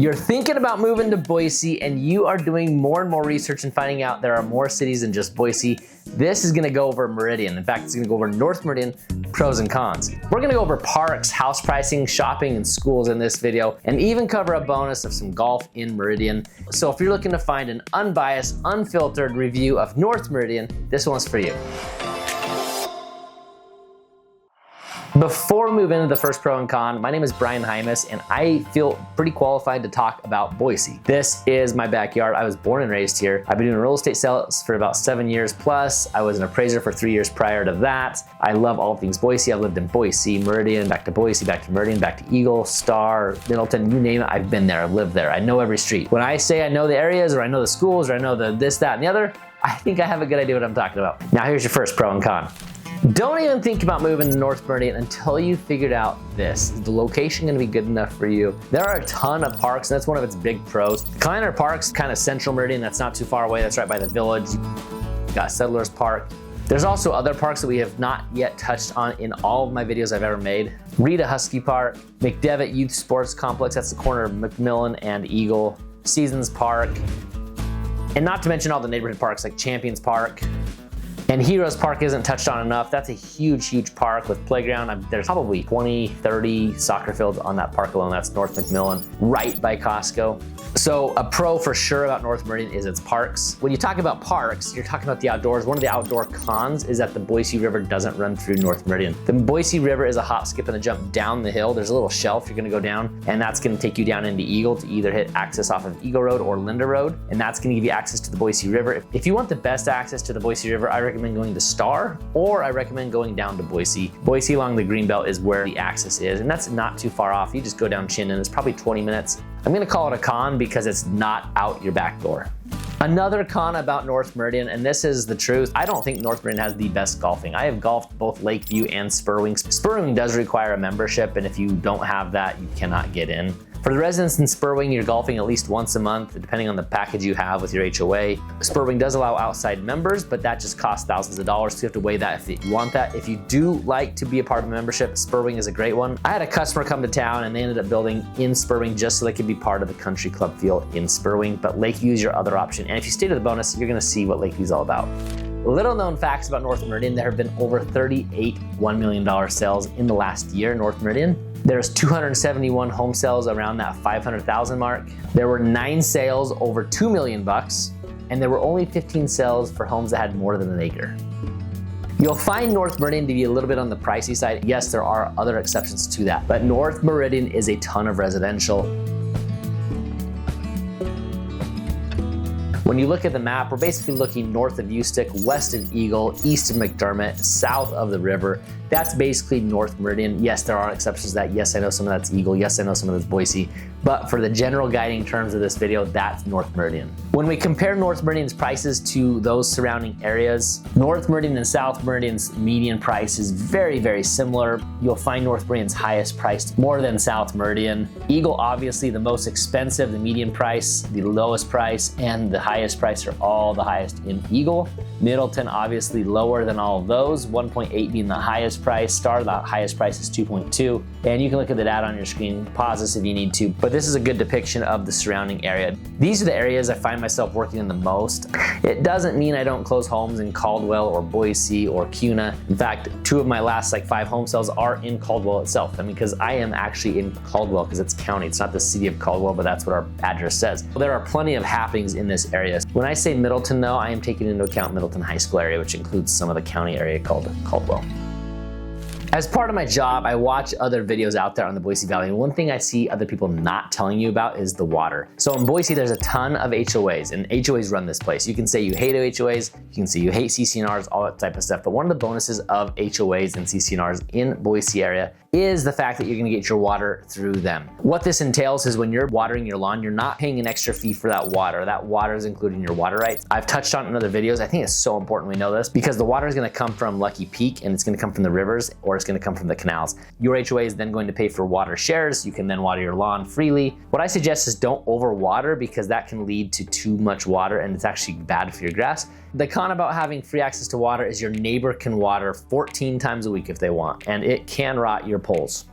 You're thinking about moving to Boise and you are doing more and more research and finding out there are more cities than just Boise. This is gonna go over Meridian. In fact, it's gonna go over North Meridian, pros and cons. We're gonna go over parks, house pricing, shopping, and schools in this video, and even cover a bonus of some golf in Meridian. So if you're looking to find an unbiased, unfiltered review of North Meridian, this one's for you. Before we move into the first pro and con, my name is Brian Hymas and I feel pretty qualified to talk about Boise. This is my backyard. I was born and raised here. I've been doing real estate sales for about 7 years plus. I was an appraiser for 3 years prior to that. I love all things Boise. I've lived in Boise, Meridian, back to Boise, back to Meridian, back to Eagle, Star, Middleton, you name it, I've been there, I've lived there. I know every street. When I say I know the areas or I know the schools or I know the this, that, and the other, I think I have a good idea what I'm talking about. Now here's your first pro and con. Don't even think about moving to North Meridian until you figured out this. Is the location gonna be good enough for you? There are a ton of parks, and that's one of its big pros. Kleiner Park's kind of central Meridian, that's not too far away, that's right by the village. Got Settlers Park. There's also other parks that we have not yet touched on in all of my videos I've ever made. Rita Husky Park, McDevitt Youth Sports Complex, that's the corner of McMillan and Eagle, Seasons Park, and not to mention all the neighborhood parks like Champions Park. And Heroes Park isn't touched on enough. That's a huge, huge park with playground. There's probably 20, 30 soccer fields on that park alone. That's North McMillan, right by Costco. So a pro for sure about North Meridian is its parks. When you talk about parks, you're talking about the outdoors. One of the outdoor cons is that the Boise River doesn't run through North Meridian. The Boise River is a hop, skip, and a jump down the hill. There's a little shelf you're gonna go down, and that's gonna take you down into Eagle to either hit access off of Eagle Road or Linda Road, and that's gonna give you access to the Boise River. If you want the best access to the Boise River, I recommend going to Star, or I recommend going down to Boise. Boise along the Greenbelt is where the access is, and that's not too far off. You just go down Chinden, it's probably 20 minutes. I'm gonna call it a con because it's not out your back door. Another con about North Meridian, and this is the truth, I don't think North Meridian has the best golfing. I have golfed both Lakeview and Spurwing. Spurwing does require a membership, and if you don't have that, you cannot get in. For the residents in Spurwing, you're golfing at least once a month, depending on the package you have with your HOA. Spurwing does allow outside members, but that just costs thousands of dollars, so you have to weigh that if you want that. If you do like to be a part of a membership, Spurwing is a great one. I had a customer come to town and they ended up building in Spurwing just so they could be part of the country club field in Spurwing, but Lakeview is your other option. And if you stay to the bonus, you're gonna see what Lakeview is all about. Little known facts about North Meridian, there have been over 38 $1 million sales in the last year in North Meridian. There's 271 home sales around that 500,000 mark. There were 9 sales over $2 million, and there were only 15 sales for homes that had more than an acre. You'll find North Meridian to be a little bit on the pricey side. Yes, there are other exceptions to that, but North Meridian is a ton of residential. When you look at the map, we're basically looking north of Ustick, west of Eagle, east of McDermott, south of the river. That's basically North Meridian. Yes, there are exceptions to that. Yes, I know some of that's Eagle. Yes, I know some of that's Boise. But for the general guiding terms of this video, that's North Meridian. When we compare North Meridian's prices to those surrounding areas, North Meridian and South Meridian's median price is very, very similar. You'll find North Meridian's highest priced more than South Meridian. Eagle, obviously the most expensive, the median price, the lowest price, and the highest price are all the highest in Eagle. Middleton, obviously lower than all of those, 1.8 being the highest price. Star, the highest price is 2.2. And you can look at the data on your screen, pause this if you need to, but this is a good depiction of the surrounding area. These are the areas I find myself working in the most. It doesn't mean I don't close homes in Caldwell or Boise or Kuna. In fact, 2 of my last 5 home sales are in Caldwell itself. I mean, because I am actually in Caldwell because it's county. It's not the city of Caldwell, but that's what our address says. There are plenty of happenings in this area. When I say Middleton though, I am taking into account Middleton High School area, which includes some of the county area called Caldwell. As part of my job, I watch other videos out there on the Boise Valley, and one thing I see other people not telling you about is the water. So in Boise, there's a ton of HOAs, and HOAs run this place. You can say you hate HOAs, you can say you hate CC&Rs, all that type of stuff, but one of the bonuses of HOAs and CC&Rs in Boise area is the fact that you're gonna get your water through them. What this entails is when you're watering your lawn, you're not paying an extra fee for that water. That water is included in your water rights. I've touched on it in other videos. I think it's so important we know this because the water is gonna come from Lucky Peak and it's gonna come from the rivers or it's gonna come from the canals. Your HOA is then going to pay for water shares. You can then water your lawn freely. What I suggest is don't overwater because that can lead to too much water and it's actually bad for your grass. The con about having free access to water is your neighbor can water 14 times a week if they want, and it can rot your poles.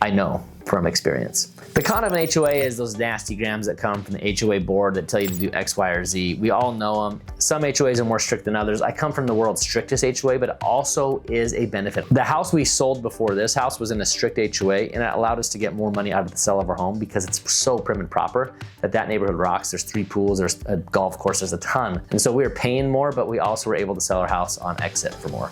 I know from experience. The con of an HOA is those nasty grams that come from the HOA board that tell you to do X, Y, or Z. We all know them. Some HOAs are more strict than others. I come from the world's strictest HOA, but it also is a benefit. The house we sold before this house was in a strict HOA, and it allowed us to get more money out of the sale of our home because it's so prim and proper that neighborhood rocks. There's 3 pools, there's a golf course, there's a ton. And so we were paying more, but we also were able to sell our house on exit for more.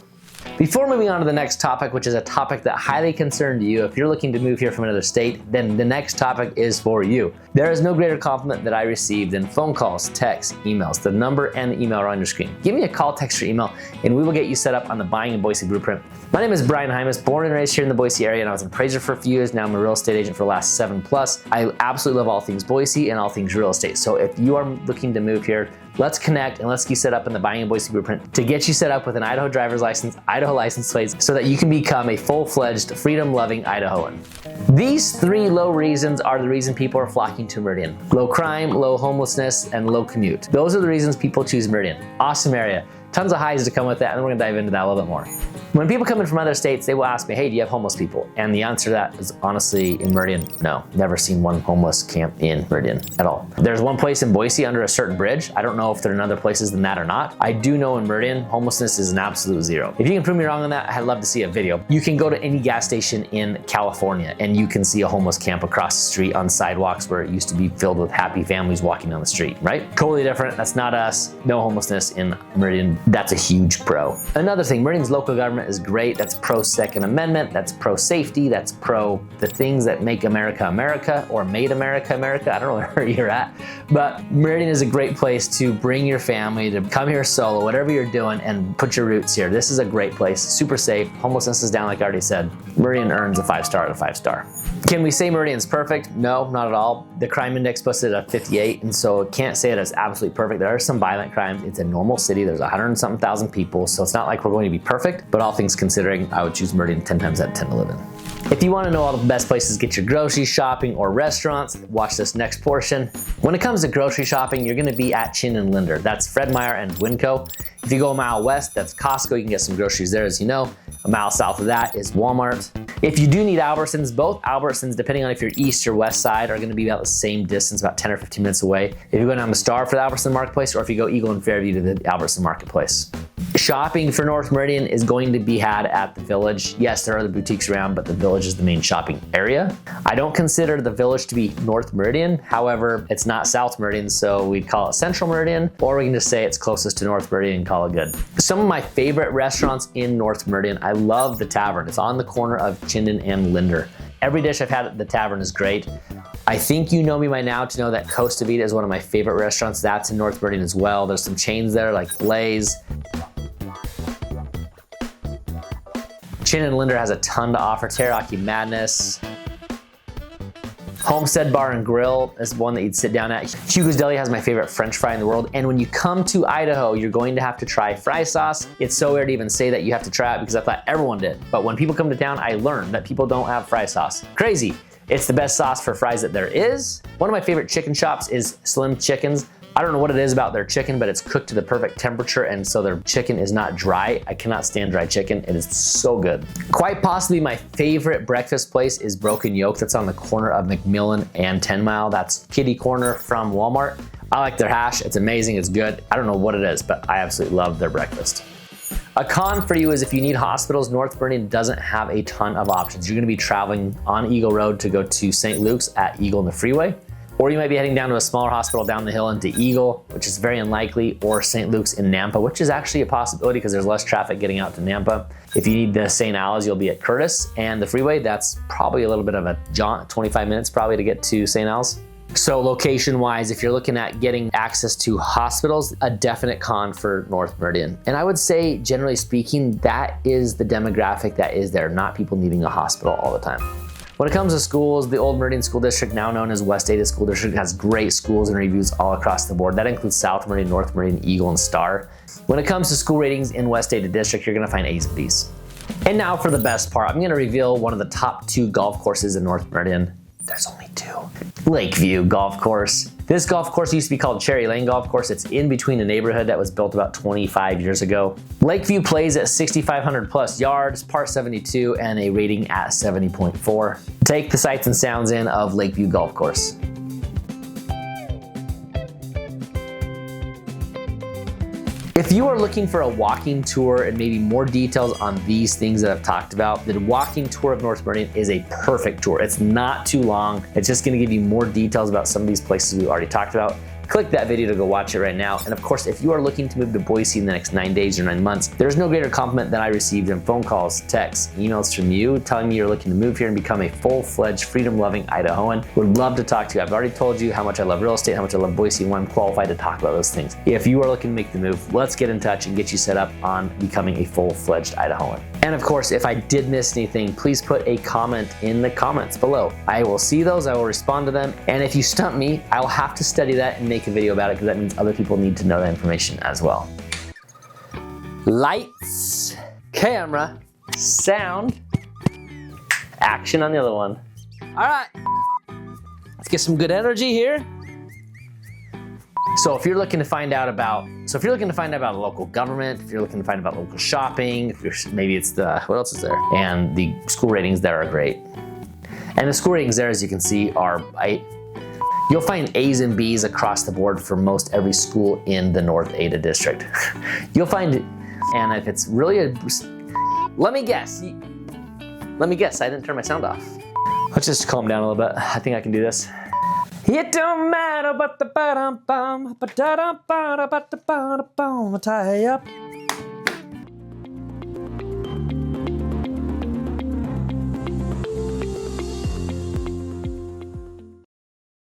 Before moving on to the next topic, which is a topic that highly concerned you, if you're looking to move here from another state, then the next topic is for you. There is no greater compliment that I received than phone calls, texts, emails. The number and the email are on your screen. Give me a call, text, or email, and we will get you set up on the Buying in Boise Blueprint. My name is Brian Hymas, born and raised here in the Boise area, and I was an appraiser for a few years. Now I'm a real estate agent for the last 7+. I absolutely love all things Boise and all things real estate. So if you are looking to move here, let's connect and let's get set up in the Buying in Boise Blueprint to get you set up with an Idaho driver's license, Idaho license plates, so that you can become a full-fledged, freedom-loving Idahoan. These 3 low reasons are the reason people are flocking to Meridian. Low crime, low homelessness, and low commute. Those are the reasons people choose Meridian. Awesome area. Tons of highs to come with that, and we're gonna dive into that a little bit more. When people come in from other states, they will ask me, hey, do you have homeless people? And the answer to that is honestly, in Meridian, no. Never seen one homeless camp in Meridian at all. There's one place in Boise under a certain bridge. I don't know if there are other places than that or not. I do know in Meridian, homelessness is an absolute 0. If you can prove me wrong on that, I'd love to see a video. You can go to any gas station in California and you can see a homeless camp across the street on sidewalks where it used to be filled with happy families walking down the street, right? Totally different. That's not us. No homelessness in Meridian. That's a huge pro. Another thing, Meridian's local government is great. That's pro Second Amendment, that's pro safety, that's pro the things that make America America or made America America. I don't know where you're at, but Meridian is a great place to bring your family, to come here solo, whatever you're doing, and put your roots here. This is a great place, super safe. Homelessness is down, like I already said. Meridian earns a 5-star out of 5-star. Can we say Meridian's perfect? No, not at all. The crime index puts it at 58, and so can't say it as absolutely perfect. There are some violent crimes. It's a normal city. There's 100-something thousand people, so it's not like we're going to be perfect, but all things considering, I would choose Meridian 10 times out of 10 to live in. If you want to know all the best places to get your groceries, shopping, or restaurants, watch this next portion. When it comes to grocery shopping, you're going to be at Chin and Linder. That's Fred Meyer and Winco. If you go a mile west, that's Costco. You can get some groceries there, as you know. A mile south of that is Walmart. If you do need Albertsons, both Albertsons, depending on if you're east or west side, are going to be about the same distance, about 10 or 15 minutes away. If you go down the Star for the Albertson Marketplace, or if you go Eagle and Fairview to the Albertson Marketplace. Shopping for North Meridian is going to be had at the Village. Yes, there are other boutiques around, but the Village is the main shopping area. I don't consider the Village to be North Meridian. However, it's not South Meridian, so we'd call it Central Meridian, or we can just say it's closest to North Meridian and call it good. Some of my favorite restaurants in North Meridian, I love the Tavern. It's on the corner of Chinden and Linder. Every dish I've had at the Tavern is great. I think you know me by now to know that Costa Vida is one of my favorite restaurants. That's in North Meridian as well. There's some chains there like Blaze. Chin and Linder has a ton to offer. Teriyaki Madness. Homestead Bar and Grill is one that you'd sit down at. Hugo's Deli has my favorite French fry in the world. And when you come to Idaho, you're going to have to try fry sauce. It's so weird to even say that you have to try it because I thought everyone did. But when people come to town, I learned that people don't have fry sauce. Crazy. It's the best sauce for fries that there is. One of my favorite chicken shops is Slim Chickens. I don't know what it is about their chicken, but it's cooked to the perfect temperature, and so their chicken is not dry. I cannot stand dry chicken. It is so good. Quite possibly my favorite breakfast place is Broken Yoke. That's on the corner of McMillan and 10 Mile. That's kitty corner from Walmart. I like their hash. It's amazing. It's good. I don't know what it is, but I absolutely love their breakfast. A con for you is if you need hospitals, North Meridian doesn't have a ton of options. You're gonna be traveling on Eagle Road to go to St. Luke's at Eagle and the freeway. Or you might be heading down to a smaller hospital down the hill into Eagle, which is very unlikely, or St. Luke's in Nampa, which is actually a possibility because there's less traffic getting out to Nampa. If you need the St. Alice, you'll be at Curtis, and the freeway, that's probably a little bit of a jaunt, 25 minutes probably to get to St. Alice. So location-wise, if you're looking at getting access to hospitals, a definite con for North Meridian. And I would say, generally speaking, that is the demographic that is there, not people needing a hospital all the time. When it comes to schools, the Old Meridian School District, now known as West Ada School District, has great schools and reviews all across the board. That includes South Meridian, North Meridian, Eagle, and Star. When it comes to school ratings in West Ada District, you're gonna find A's and B's. And now for the best part, I'm gonna reveal one of the top 2 golf courses in North Meridian. There's only 2. Lakeview Golf Course. This golf course used to be called Cherry Lane Golf Course. It's in between a neighborhood that was built about 25 years ago. Lakeview plays at 6,500 plus yards, par 72, and a rating at 70.4. Take the sights and sounds in of Lakeview Golf Course. If you are looking for a walking tour and maybe more details on these things that I've talked about, the walking tour of North Meridian is a perfect tour. It's not too long. It's just gonna give you more details about some of these places we've already talked about. Click that video to go watch it right now. And of course, if you are looking to move to Boise in the next 9 days or 9 months, there's no greater compliment than I received in phone calls, texts, emails from you telling me you're looking to move here and become a full-fledged, freedom-loving Idahoan. Would love to talk to you. I've already told you how much I love real estate, how much I love Boise, and why I'm qualified to talk about those things. If you are looking to make the move, let's get in touch and get you set up on becoming a full-fledged Idahoan. And of course, if I did miss anything, please put a comment in the comments below. I will see those, I will respond to them, and if you stump me, I will have to study that and make a video about it, because that means other people need to know that information as well. Lights, camera, sound, action on the other one. All right, let's get some good energy here. So if you're looking to find out about, local government, if you're looking to find out about local shopping, maybe it's the, what else is there? And the school ratings there are great. And the school ratings there, as you can see, are, you'll find A's and B's across the board for most every school in the North Ada district. You'll find, and if it's really let me guess, I didn't turn my sound off. Let's just calm down a little bit. I think I can do this. It don't matter but the ba-dum-bum, ba-da-dum, ba-da-ba-da-ba-da-ba-da-bum, tie up.